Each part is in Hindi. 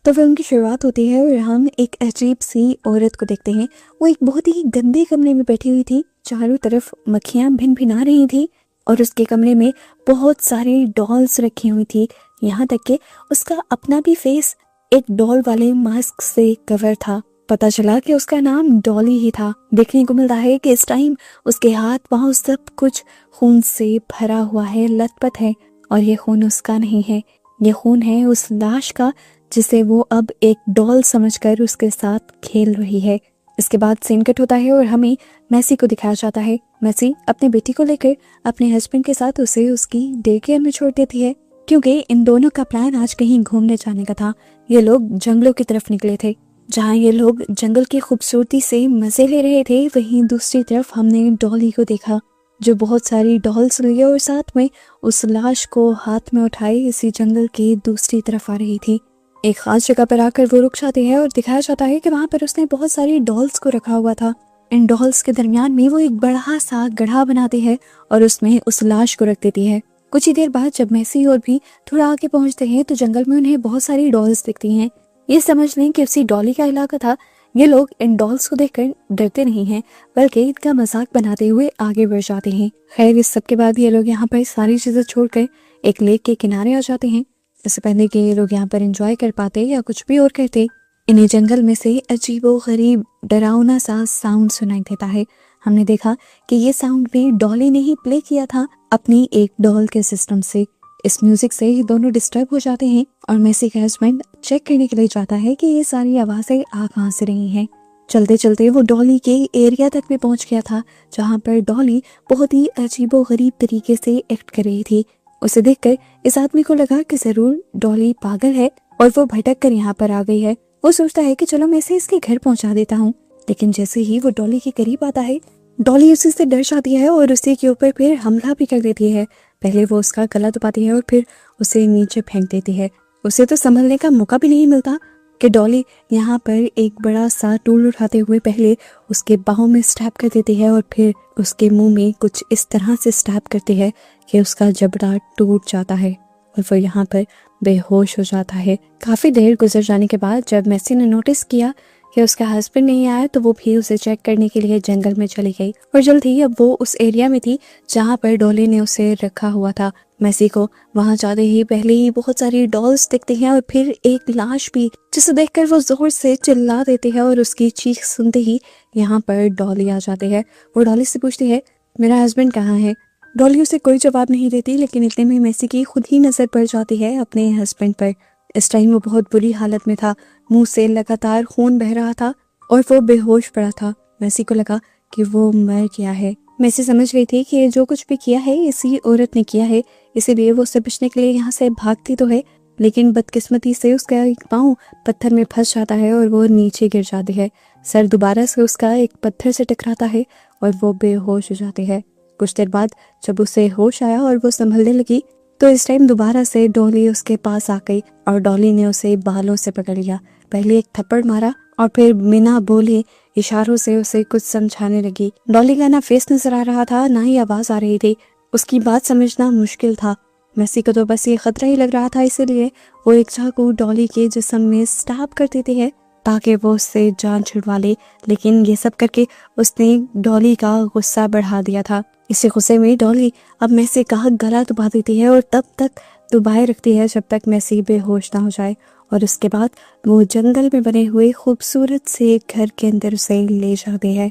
तो फिल्म की शुरुआत होती है और हम एक अजीब सी औरत को देखते हैं। वो एक बहुत ही गंदे कमरे में बैठी हुई थी, चारों तरफ मक्खियां भिन-भिना रही थी और उसके कमरे में बहुत सारी डॉल्स रखी हुई थी। यहाँ तक कि उसका अपना भी फेस एक डॉल वाले मास्क से कवर था। पता चला कि उसका नाम डॉली ही था। देखने को मिलता है कि इस टाइम उसके हाथ पांव सब कुछ खून से भरा हुआ है, लथपथ है, और ये खून उसका नहीं है, ये खून है उस लाश का जिसे वो अब एक डॉल समझकर उसके साथ खेल रही है। इसके बाद सीन कट होता है और हमें मैसी को दिखाया जाता है। मैसी अपनी बेटी को लेकर अपने हस्बैंड के साथ उसे उसकी डे केयर में छोड़ देती है, क्योंकि इन दोनों का प्लान आज कहीं घूमने जाने का था। ये लोग जंगलों की तरफ निकले थे, जहाँ ये लोग जंगल की खूबसूरती से मजे ले रहे थे। वहीं दूसरी तरफ हमने डॉली को देखा जो बहुत सारी डॉल्स लिए और साथ में उस लाश को हाथ में उठाए इसी जंगल के दूसरी तरफ आ रही थी। एक खास जगह पर आकर वो रुक जाती है और दिखाया जाता है कि वहां पर उसने बहुत सारी डॉल्स को रखा हुआ था। इन डॉल्स के दरमियान में वो एक बड़ा सा गड्ढा बनाती है और उसमें उस लाश को रख देती है। कुछ ही देर बाद जब मैसी और भी थोड़ा आगे पहुंचते हैं तो जंगल में उन्हें बहुत सारी डॉल्स दिखती हैं। ये समझ लें कि उसी डॉली का इलाका था। ये लोग इन डॉल्स को देखकर डरते नहीं हैं, बल्कि इनका मजाक बनाते हुए आगे बढ़ जाते हैं। खैर, इस सब के बाद ये लोग यहाँ पर सारी चीजें छोड़कर एक लेक के किनारे आ जाते हैं। इससे पहले कि ये लोग यहाँ पर एंजॉय कर पाते या कुछ भी और करते, इन्हें जंगल में से अजीबो गरीब डरावना सा साउंड सुनाई देता है। हमने देखा कि ये साउंड भी डॉली ने ही प्ले किया था अपनी एक डॉल के सिस्टम से। इस म्यूजिक से ही दोनों डिस्टर्ब हो जाते हैं और मैसी का हस्बैंड चेक करने के लिए जाता है कि ये सारी आवाजें आ कहाँ से रही हैं। चलते चलते वो डॉली के एरिया तक भी पहुंच गया था, जहाँ पर डॉली बहुत ही अजीबो गरीब तरीके से एक्ट कर रही थी। उसे देखकर इस आदमी को लगा कि जरूर डॉली पागल है और वो भटक कर यहाँ पर आ गई है। वो सोचता है कि चलो मैं इसे इसके घर पहुंचा देता हूँ, लेकिन जैसे ही वो डॉली के करीब आता है, डॉली उसी से डर जाती है और उसी के ऊपर फिर हमला भी कर देती है। पहले वो उसका गला दबाती है और फिर उसे नीचे फेंक देती है। उसे तो संभलने का मौका भी नहीं मिलता कि डॉली यहाँ पर एक बड़ा सा टूल उठाते हुए पहले उसके बाहों में स्टैब कर देती है और फिर उसके मुंह में कुछ इस तरह से स्टैब करती है कि उसका जबड़ा टूट जाता है और वो यहाँ पर बेहोश हो जाता है। काफी देर गुजर जाने के बाद जब मैसी ने नोटिस किया कि उसका हस्बैंड नहीं आया तो वो भी उसे चेक करने के लिए जंगल में चली गई और जल्द ही अब वो उस एरिया में थी जहाँ पर डॉली ने उसे रखा हुआ था। मैसी को वहां जाते ही पहले ही बहुत सारी डॉल्स दिखती हैं और फिर एक लाश भी, जिसे देखकर वो जोर से चिल्ला देती है और उसकी चीख सुनते ही यहाँ पर डॉली आ जाती है। वो डॉली से पूछती है, मेरा हस्बैंड कहाँ है? डॉली उसे कोई जवाब नहीं देती, लेकिन इतने में मैसी की खुद ही नजर पड़ जाती है अपने हस्बैंड पर। इस टाइम वो बहुत बुरी हालत में था, मुंह से लगातार खून बह रहा था और वो बेहोश पड़ा था। मैसी को लगा कि वो मर गया है। मैसी समझ गई थी कि ये जो कुछ भी किया है इसी औरत ने किया है, इसीलिए वो उससे बचने के लिए यहाँ से भागती तो है, लेकिन बदकिस्मती से उसका एक पाँव पत्थर में फंस जाता है और वो नीचे गिर जाती है। सर दोबारा से उसका एक पत्थर से टकराता है और वो बेहोश हो जाती है। कुछ देर बाद जब उसे होश आया और वो संभलने लगी तो इस टाइम दोबारा से डॉली उसके पास आ गई और डॉली ने उसे बालों से पकड़ लिया। पहले एक थप्पड़ मारा और फिर बिना बोले इशारों से उसे कुछ समझाने लगी। डॉली का ना फेस नजर आ रहा था, ना ही आवाज आ रही थी। उसकी बात समझना मुश्किल था। मैसी को तो बस ये खतरा ही लग रहा था, इसीलिए वो एक चाकू डॉली के जिस्म में स्टैब कर देती है ताकि वो उससे जान छुड़वा ले। लेकिन ये सब करके उसने डॉली का गुस्सा बढ़ा दिया था। इसी गुस्से में डॉली अब मैसी का गला दबा देती है और तब तक दबाए रखती है जब तक मैसी बेहोश ना हो जाए, और उसके बाद वो जंगल में बने हुए खूबसूरत से घर के अंदर उसे ले जाती है।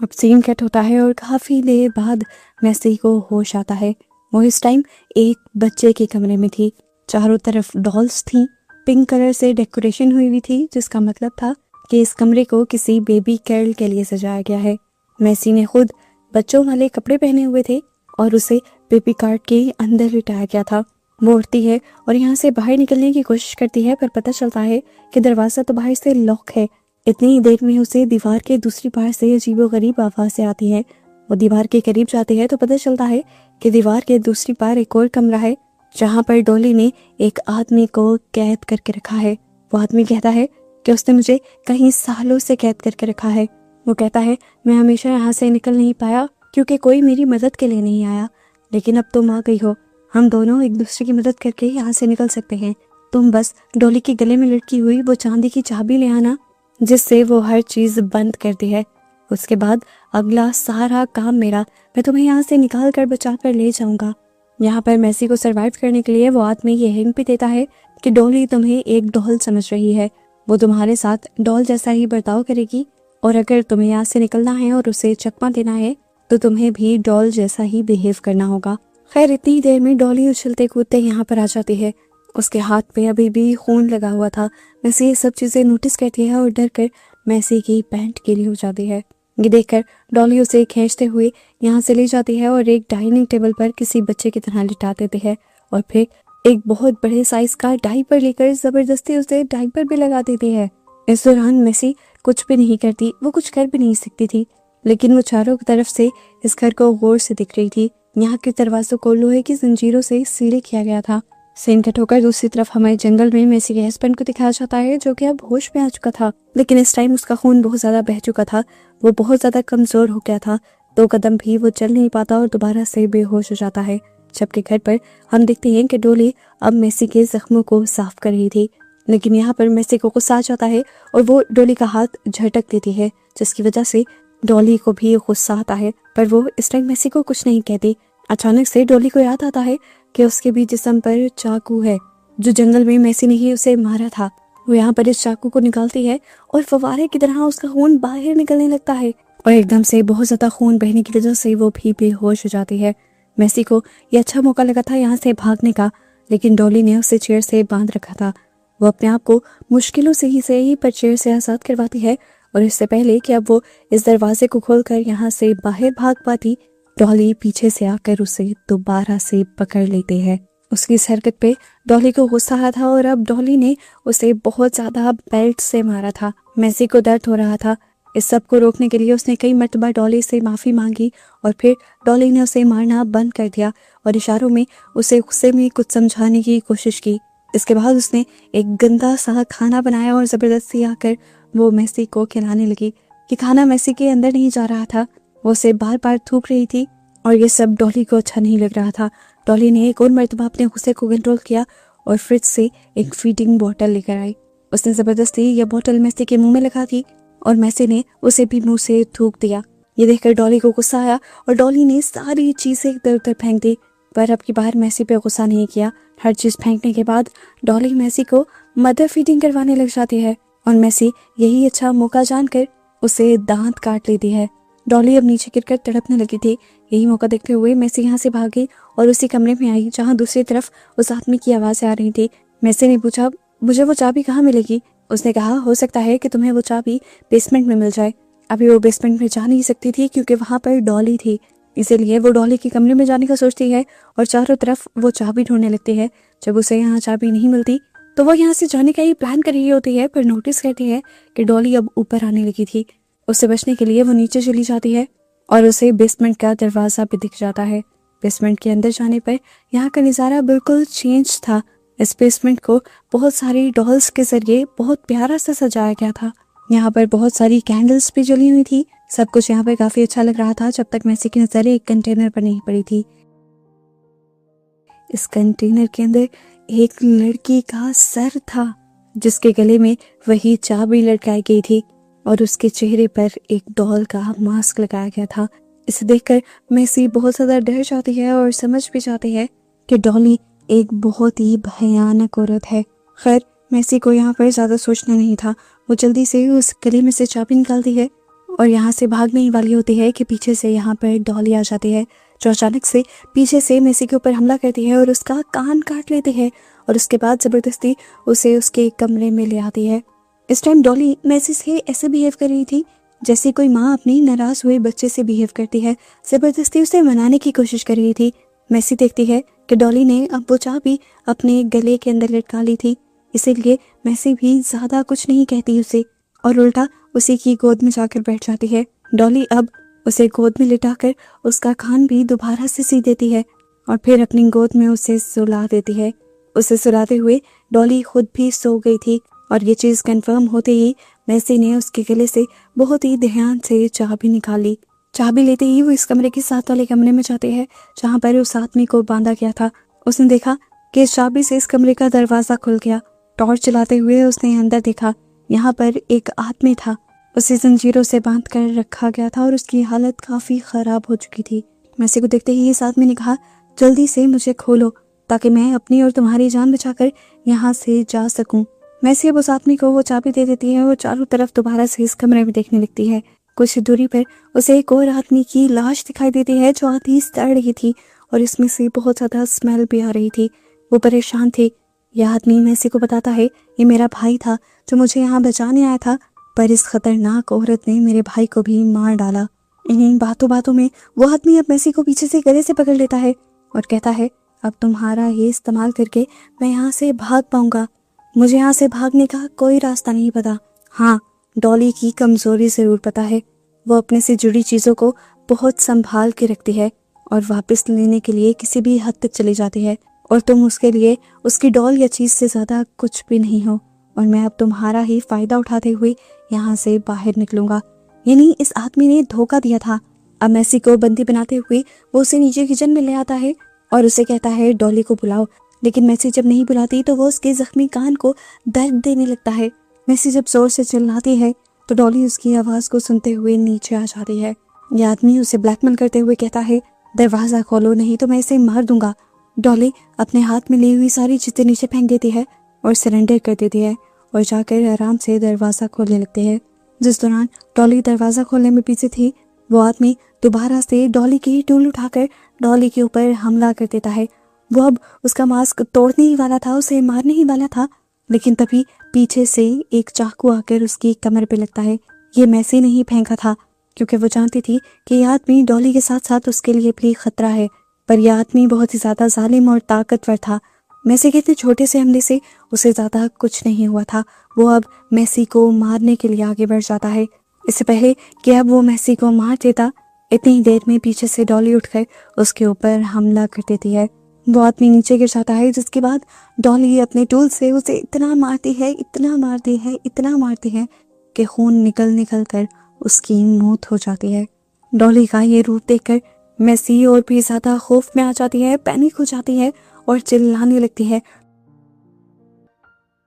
अब सीन कट होता है और काफी देर बाद मैसी को होश आता है। वो इस टाइम एक बच्चे के कमरे में थी। चारों तरफ डॉल्स थी, पिंक कलर से डेकोरेशन हुई हुई थी, जिसका मतलब था कि इस कमरे को किसी बेबी गर्ल के लिए सजाया गया है। मैसी ने खुद बच्चों वाले कपड़े पहने हुए थे और उसे बेबी कार्ट के अंदर लिटाया गया था। वो उठती है और यहाँ से बाहर निकलने की कोशिश करती है, पर पता चलता है कि दरवाजा तो बाहर से लॉक है। इतनी ही देर में उसे दीवार के दूसरी पार से अजीबोगरीब आवाजें आती हैं। वो दीवार के करीब जाती है तो पता चलता है कि दीवार के दूसरी पार एक और कमरा है जहाँ पर डॉली ने एक आदमी को कैद करके रखा है। वो आदमी कहता है कि उसने मुझे कई सालों से कैद करके रखा है। वो कहता है, मैं हमेशा यहाँ से निकल नहीं पाया क्योंकि कोई मेरी मदद के लिए नहीं आया, लेकिन अब तुम आ गई हो, हम दोनों एक दूसरे की मदद करके यहाँ से निकल सकते हैं। तुम बस डॉली के गले में लटकी हुई वो चांदी की चाबी ले आना, जिससे वो हर चीज बंद करती है। उसके बाद अगला सारा काम मेरा, मैं तुम्हें यहाँ से निकाल कर बचा कर ले जाऊंगा। यहाँ पर मैसी को सरवाइव करने के लिए वो आदमी ये हिंट भी देता है कि डॉली तुम्हें एक डॉल समझ रही है, वो तुम्हारे साथ डॉल जैसा ही बर्ताव करेगी, और अगर तुम्हें यहाँ से निकलना है और उसे चकमा देना है तो तुम्हें भी डॉल जैसा ही बिहेव करना होगा। खैर इतनी देर में डॉली उछलते कूदते यहाँ पर आ जाती है। उसके हाथ पे अभी भी खून लगा हुआ था। मैसी ये सब चीजें नोटिस करती है और डर कर मैसी की पैंट गीली हो जाती है। ये देखकर डॉली उसे खींचते हुए यहाँ से ले जाती है और एक डाइनिंग टेबल पर किसी बच्चे की तरह लिटा देती है, और फिर एक बहुत बड़े साइज का डायपर लेकर जबरदस्ती उसे डायपर भी लगा देती है। इस दौरान मैसी कुछ भी नहीं करती, वो कुछ कर भी नहीं सकती थी, लेकिन वो चारों तरफ से इस घर को गौर से दिख रही थी। यहाँ के दरवाजों को लोहे की जंजीरों से सील किया गया था। सीन कट होकर दूसरी तरफ हमारे जंगल में मैसी के हस्बैंड को दिखाया जाता है, जो कि अब होश में आ चुका था, लेकिन इस टाइम उसका खून बहुत ज्यादा बह चुका था। वो बहुत ज्यादा कमजोर हो गया था, 2 कदम भी वो चल नहीं पाता और दोबारा से बेहोश हो जाता है। जबकि घर पर हम देखते हैं कि डॉली अब मैसी के जख्मों को साफ कर रही थी, लेकिन यहाँ पर मैसी को गुस्सा आ जाता है और वो डॉली का हाथ झटक देती है, जिसकी वजह से डॉली को भी गुस्सा आता है, पर वो इस टाइम मैसी को कुछ नहीं कहती। अचानक से डॉली को याद आता है कि उसके भी जिस्म पर चाकू है, जो जंगल में मैसी ने ही उसे मारा था। वो यहाँ पर इस चाकू को निकालती है और फव्वारे की तरह उसका खून बाहर निकलने लगता है, और एकदम से बहुत ज्यादा खून बहने की वजह से वो भी बेहोश हो जाती है। मैसी को ये अच्छा मौका लगा था यहाँ से भागने का, लेकिन डॉली ने उसे चेयर से बांध रखा था। वो अपने आप को मुश्किलों से ही पर चेयर से आजाद करवाती है, और इससे पहले कि अब वो इस दरवाजे को खोलकर यहाँ से बाहर भाग पाती, डॉली पीछे से आकर उसे दोबारा से पकड़ लेती है। उसकी इस हरकत पे डॉली को गुस्सा आया था और अब डॉली ने उसे बहुत ज्यादा बेल्ट से मारा था। मैसी को दर्द हो रहा था। इस सब को रोकने के लिए उसने कई मर्तबा डॉली से माफी मांगी, और फिर डॉली ने उसे मारना बंद कर दिया और इशारों में उसे गुस्से में कुछ समझाने की कोशिश की। इसके बाद उसने एक गंदा सा खाना बनाया और जबरदस्ती आकर वो मैसी को खिलाने लगी। कि खाना मैसी के अंदर नहीं जा रहा था, वो उसे बार बार थूक रही थी, और ये सब डॉली को अच्छा नहीं लग रहा था। डॉली ने एक और मर्तबा अपने गुस्से को कंट्रोल किया और फ्रिज से एक फीडिंग बोतल लेकर आई। उसने जबरदस्ती यह बोतल मैसी के मुंह में लगा दी और मैसी ने उसे भी मुंह से थूक दिया। ये देखकर डॉली को गुस्सा आया और डॉली ने सारी चीजें इधर उधर फेंक दी, पर अब की बार मैसी पे गुस्सा नहीं किया। हर चीज फेंकने के बाद डॉली मैसी को मदर फीडिंग करवाने लग जाती है, और मैसी यही अच्छा मौका जानकर उसे दांत काट लेती है। डॉली अब नीचे गिरकर तड़पने लगी थी। यही मौका देखते हुए मैसी यहाँ से भागी और उसी कमरे में आई जहाँ दूसरी तरफ उस आदमी की आवाज़ आ रही थी। मैसी ने पूछा, मुझे वो चाबी कहाँ मिलेगी? उसने कहा, हो सकता है कि तुम्हें वो चाबी बेसमेंट में मिल जाए। अभी वो बेसमेंट में जा नहीं सकती थी क्योंकि वहाँ पर डॉली थी, इसीलिए वो डॉली के कमरे में जाने का सोचती है और चारों तरफ वो चाबी ढूंढने लगती है। जब उसे यहाँ चाबी नहीं मिलती तो वो यहाँ से जाने का ही प्लान कर रही होती है, पर नोटिस करती है कि डॉली अब ऊपर आने लगी थी। उससे बचने के लिए वो नीचे चली जाती है और उसे बेसमेंट का दरवाजा भी दिख जाता है। बेसमेंट के अंदर जाने पर यहाँ का नज़ारा बिल्कुल चेंज था। इस बेसमेंट को बहुत सारी डॉल्स के जरिए बहुत प्यारा सा सजाया गया था। यहाँ पर बहुत सारी कैंडल्स भी जली हुई थी। सब कुछ यहाँ पर काफी अच्छा लग रहा था जब तक मैसी की नजर एक कंटेनर पर नहीं पड़ी थी। इस कंटेनर के अंदर एक लड़की का सर था जिसके गले में वही चाबी लटकाई गई थी और उसके चेहरे पर एक डॉल का मास्क लगाया गया था। इसे देखकर मैसी बहुत ज्यादा डर जाती है और समझ भी जाती है कि डॉली एक बहुत ही भयानक औरत है। खैर मैसी को यहाँ पर ज्यादा सोचना नहीं था। वो जल्दी से उस गले में से चाबी निकालती है और यहाँ से भागने ही वाली होती है कि पीछे से यहाँ पर डॉली आ जाती है, जो अचानक से पीछे से मैसी के ऊपर हमला करती है और उसका कान काट लेती है और उसके बाद जबरदस्ती उसे उसके कमरे में ले आती है। इस टाइम डॉली मैसी से ऐसे बिहेव कर रही थी जैसे कोई माँ अपनी नाराज हुए बच्चे से बिहेव करती है। जबरदस्ती उसे मनाने की कोशिश कर रही थी। मैसी देखती है कि डॉली ने अब वो चाबी अपने गले के अंदर लटका ली थी, इसीलिए मैसी भी ज्यादा कुछ नहीं कहती उसे और उल्टा उसी की गोद में जाकर बैठ जाती है। डॉली अब उसे गोद में लिटाकर उसका कान भी दोबारा से सी देती है और फिर अपनी गोद में उसे सुला देती है। उसे सुलाते हुए डॉली खुद भी सो गई थी और ये चीज कंफर्म होते ही मैसी ने उसके गले से बहुत ही ध्यान से चाबी निकाली। चाबी लेते ही वो इस कमरे के साथ वाले कमरे में जाते हैं जहाँ पर उस आदमी को बांधा गया था। उसने देखा कि इस चाबी से इस कमरे का दरवाजा खुल गया टॉर्च चलाते हुए उसने अंदर देखा। यहाँ पर एक आदमी था, उसे जंजीरों से बांध कर रखा गया था और उसकी हालत काफ़ी ख़राब हो चुकी थी। मैसी को देखते ही इस आदमी ने कहा, जल्दी से मुझे खोलो ताकि मैं अपनी और तुम्हारी जान बचाकर यहाँ से जा सकूं। मैसी अब उस आदमी को वो चाबी दे देती है और चारों तरफ दोबारा से इस कमरे में देखने लगती है। कुछ दूरी पर उसे एक और आदमी की लाश दिखाई देती है जो आधी सड़ रही थी और इसमें से बहुत ज़्यादा स्मेल भी आ रही थी। वो परेशान थे। यह आदमी मैसी को बताता है, ये मेरा भाई था जो मुझे यहाँ बचाने आया था, पर इस खतरनाक औरत ने मेरे भाई को भी मार डाला। इन्हीं बातों बातों में वो आदमी अब मैसी को पीछे से गले से पकड़ लेता है और कहता है, अब तुम्हारा ये इस्तेमाल करके मैं यहाँ से भाग पाऊंगा। मुझे यहाँ से भागने का कोई रास्ता नहीं पता। हाँ, डॉली की कमजोरी जरूर पता है। वो अपने से जुड़ी चीज़ों को बहुत संभाल के रखती है और वापस लेने के लिए किसी भी हद तक चली जाती है, और तुम उसके लिए उसकी डॉल या चीज़ से ज़्यादा कुछ भी नहीं हो, और मैं अब तुम्हारा ही फ़ायदा उठाते हुए यहाँ से बाहर निकलूंगा। यानी इस आदमी ने धोखा दिया था। अब मैसी को बंदी बनाते हुए वो उसे नीचे किचन में ले आता है और उसे कहता है, डॉली को बुलाओ। लेकिन मैसी जब नहीं बुलाती तो वो उसके जख्मी कान को दर्द देने लगता है। मैसी जब जोर से चिल्लाती है तो डॉली उसकी आवाज़ को सुनते हुए नीचे आ जाती है। यह आदमी उसे ब्लैकमेल करते हुए कहता है, दरवाज़ा खोलो नहीं तो मैं इसे मार दूंगा। डॉली अपने हाथ में ली हुई सारी चीज़ें नीचे फेंक देती है और सरेंडर कर देती है और जाकर आराम से दरवाज़ा खोलने लगती है। जिस दौरान डॉली दरवाज़ा खोलने में पीछे थी, वो आदमी दोबारा से डॉली की टूल उठाकर डॉली के ऊपर हमला कर देता है। वो अब उसका मास्क तोड़ने ही वाला था, उसे मारने ही वाला था, लेकिन तभी पीछे से एक चाकू आकर उसकी कमर पे लगता है। ये मैसी नहीं फेंका था, क्योंकि वो जानती थी कि यह आदमी डॉली के साथ साथ उसके लिए भी खतरा है। पर यह आदमी बहुत ही ज़्यादा जालिम और ताकतवर था। मैसी के इतने छोटे से हमले से उसे ज़्यादा कुछ नहीं हुआ था। वो अब मैसी को मारने के लिए आगे बढ़ जाता है। इससे पहले कि अब वो मैसी को मार देता, इतनी ही देर में पीछे से डॉली उठकर उसके ऊपर हमला कर देती है। वो आदमी नीचे गिर जाता है, जिसके बाद डॉली अपने टूल से उसे इतना मारती है, इतना मारती है, इतना मारती है कि खून निकल निकल कर उसकी मौत हो जाती है। डॉली का ये रूप देखकर मैसी और भी ज़्यादा खौफ में आ जाती है, पैनिक हो जाती है और चिल्लाने लगती है।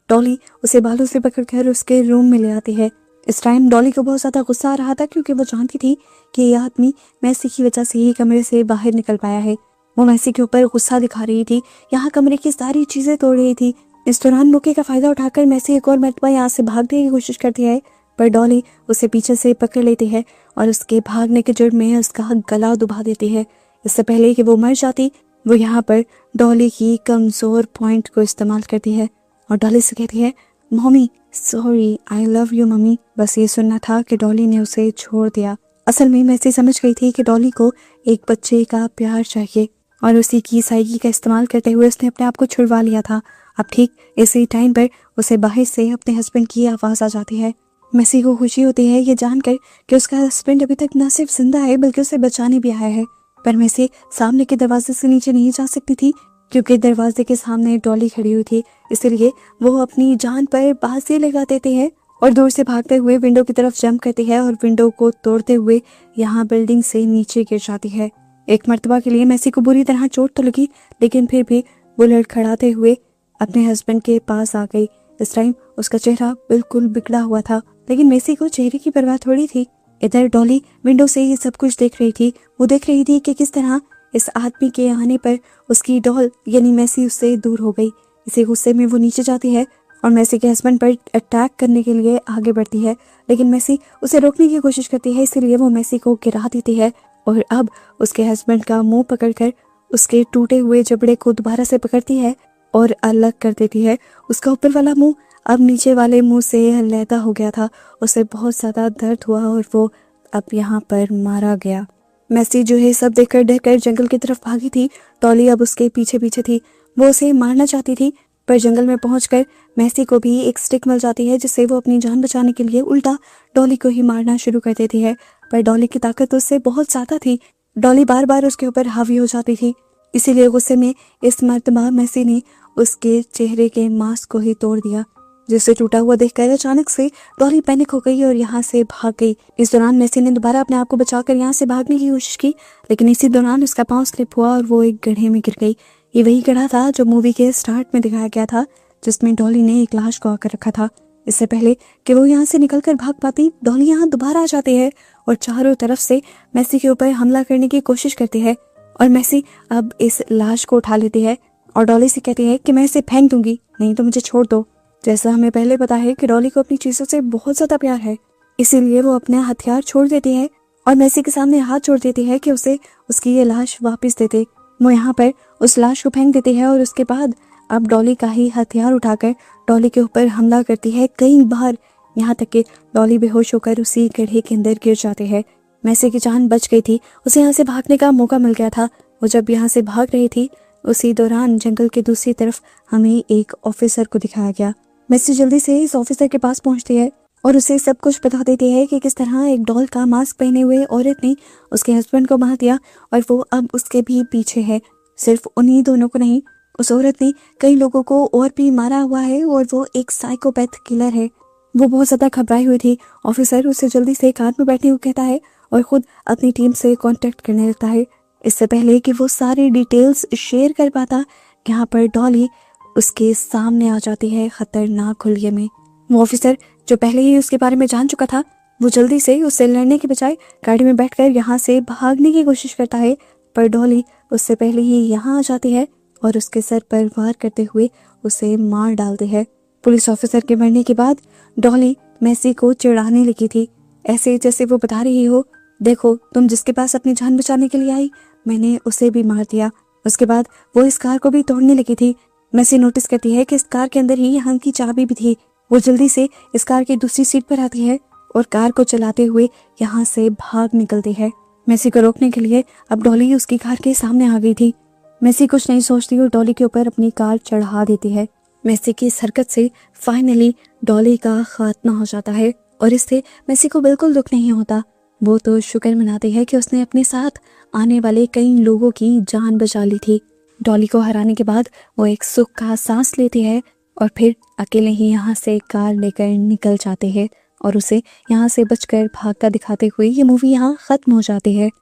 डॉली उसे बालों से पकड़कर उसके रूम में ले आती है। इस टाइम डॉली को बहुत ज़्यादा गुस्सा आ रहा था, क्योंकि वो जानती थी कि यह आदमी मैसी की वजह से ही कमरे से बाहर निकल पाया है। वो मैसी के ऊपर गुस्सा दिखा रही थी, यहाँ कमरे की सारी चीज़ें तोड़ रही थी। इस दौरान मौके का फ़ायदा उठाकर मैसी एक और मरतबा यहाँ से भागने की कोशिश करती है, पर डॉली उसे पीछे से पकड़ लेती है और उसके भागने के जुर्म में उसका गला दुबा देती है। इससे पहले कि वो मर जाती, वो यहाँ पर डॉली की कमज़ोर पॉइंट को इस्तेमाल करती है और डॉली से कहती है, mummy sorry, I love you mummy. बस ये सुनना था कि डॉली ने उसे छोड़ दिया। असल में मैसी समझ गई थी कि डॉली को एक बच्चे का प्यार चाहिए और उसी की साइकी का इस्तेमाल करते हुए उसने अपने आप को छुड़वा लिया था। अब ठीक इसी टाइम पर उसे बाहर से अपने हस्बैंड की आवाज़ आ जाती है। मैसी को खुशी होती है ये जानकर कि उसका हस्बैंड अभी तक न सिर्फ जिंदा है बल्कि उसे बचाने भी आया है। पर मैसी सामने के दरवाजे से नीचे नहीं जा सकती थी, क्योंकि दरवाजे के सामने डॉली खड़ी हुई थी। इसलिए वो अपनी जान पर बाजी लगा देती है और दूर से भागते हुए विंडो की तरफ जंप करती है और विंडो को तोड़ते हुए यहाँ बिल्डिंग से नीचे गिर जाती है। एक मर्तबा के लिए मैसी को बुरी तरह चोट तो लगी, लेकिन फिर भी वो लड़खड़ाते हुए अपने हस्बैंड के पास आ गई। इस टाइम उसका चेहरा बिल्कुल बिगड़ा हुआ था, लेकिन मैसी को चेहरे की परवाह थोड़ी थी। इधर डॉली विंडो से ये सब कुछ देख रही थी। वो देख रही थी कि किस तरह इस आदमी के आने पर उसकी डॉल यानी मैसी उससे दूर हो गई। इसी गुस्से में वो नीचे जाती है और मैसी के हस्बैंड पर अटैक करने के लिए आगे बढ़ती है, लेकिन मैसी उसे रोकने की कोशिश करती है। इसीलिए वो मैसी को गिरा देती है और अब उसके हस्बैंड का मुंह पकड़कर उसके टूटे हुए जबड़े को दोबारा से पकड़ती है और अलग कर देती है। उसका ऊपर वाला मुंह अब नीचे वाले मुंह से अलहदा हो गया था। उसे बहुत ज़्यादा दर्द हुआ और वो अब यहाँ पर मारा गया। मैसी जो है सब देखकर डरकर जंगल की तरफ भागी थी। डॉली अब उसके पीछे पीछे थी। वो उसे मारना चाहती थी, पर जंगल में पहुंचकर मैसी को भी एक स्टिक मिल जाती है, जिससे वो अपनी जान बचाने के लिए उल्टा डॉली को ही मारना शुरू कर देती है। पर डॉली की ताकत उससे बहुत ज़्यादा थी। डॉली बार बार उसके ऊपर हावी हो जाती थी। इसीलिए गुस्से में इस मर्तबा मैसी ने उसके चेहरे के मांस को ही तोड़ दिया, जिसे टूटा हुआ देखकर अचानक से डॉली पैनिक हो गई और यहाँ से भाग गई। इस दौरान मैसी ने दोबारा अपने आप को बचाकर यहाँ से भागने की कोशिश की, लेकिन इसी दौरान उसका पांव स्लिप हुआ और वो एक गड्ढे में गिर गई। ये वही गड्ढा था जो मूवी के स्टार्ट में दिखाया गया था, जिसमें डॉली ने एक लाश को आकर रखा था। इससे पहले कि वो यहाँ से निकलकर भाग पाती, डॉली यहाँ दोबारा आ जाती है और चारों तरफ से मैसी के ऊपर हमला करने की कोशिश करती है। और मैसी अब इस लाश को उठा लेती है और डॉली से कहती है कि मैं इसे फेंक दूंगी, नहीं तो मुझे छोड़ दो। जैसा हमें पहले पता है कि डॉली को अपनी चीजों से बहुत ज्यादा प्यार है, इसीलिए वो अपने हथियार छोड़ देती है और मैसी के सामने हाथ जोड़ देती है कि उसे उसकी ये लाश वापस दे दे। वो यहाँ पर उस लाश को फेंक देती है और उसके बाद अब डॉली का ही हथियार उठाकर डॉली के ऊपर हमला करती है कई बार, यहाँ तक कि डॉली बेहोश होकर उसी गड्ढे के अंदर गिर जाती है। मैसी की जान बच गई थी, उसे यहाँ से भागने का मौका मिल गया था। वो जब यहाँ से भाग रही थी उसी दौरान जंगल के दूसरी तरफ हमें एक ऑफिसर को दिखाया गया। मैसी जल्दी से इस ऑफिसर के पास पहुंचती है और उसे सब कुछ बता देती है कि किस तरह एक डॉल का मास्क पहने हुए औरत ने उसके हस्बैंड को मार दिया और वो अब उसके भी पीछे है। सिर्फ उन्हीं दोनों को नहीं, उस औरत ने कई लोगों को और भी मारा हुआ है और वो एक साइकोपैथ किलर है। वो बहुत ज्यादा घबराई हुई थी। ऑफिसर उसे जल्दी से कार में बैठने को कहता है और खुद अपनी टीम से कांटेक्ट करने लगता है। इससे पहले कि वो सारी डिटेल्स शेयर कर पाता, यहाँ पर डॉली उसके सामने आ जाती है खतरनाक हुलिये में। वो ऑफिसर जो पहले ही उसके बारे में जान चुका था, वो जल्दी से उससे लड़ने के बजाय गाड़ी में बैठकर यहाँ से भागने की कोशिश करता है, पर डॉली उससे पहले ही यहाँ आ जाती है और उसके सर पर वार करते हुए उसे मार डालती है। पुलिस ऑफिसर के मरने के बाद डॉली मैसी को चिढ़ाने लगी थी, ऐसे जैसे वो बता रही हो, देखो तुम जिसके पास अपनी जान बचाने के लिए आई, मैंने उसे भी मार दिया। उसके बाद वो इस कार को भी तोड़ने लगी थी। मैसी नोटिस करती है कि इस कार के अंदर ही यहाँ की चाबी भी थी। वो जल्दी से इस कार की दूसरी सीट पर आती है और कार को चलाते हुए यहाँ से भाग निकलती है। मैसी को रोकने के लिए अब डॉली उसकी कार के सामने आ गई थी। मैसी कुछ नहीं सोचती और डॉली के ऊपर अपनी कार चढ़ा देती है। मैसी की इस हरकत से फाइनली डॉली का खात्मा हो जाता है और इससे मैसी को बिल्कुल दुख नहीं होता। वो तो शुक्र मनाती है कि उसने अपने साथ आने वाले कई लोगों की जान बचा ली थी। डॉली को हराने के बाद वो एक सुख का सांस लेती है और फिर अकेले ही यहाँ से कार लेकर निकल जाते हैं और उसे यहाँ से बचकर भागता दिखाते हुए ये मूवी यहाँ खत्म हो जाती है।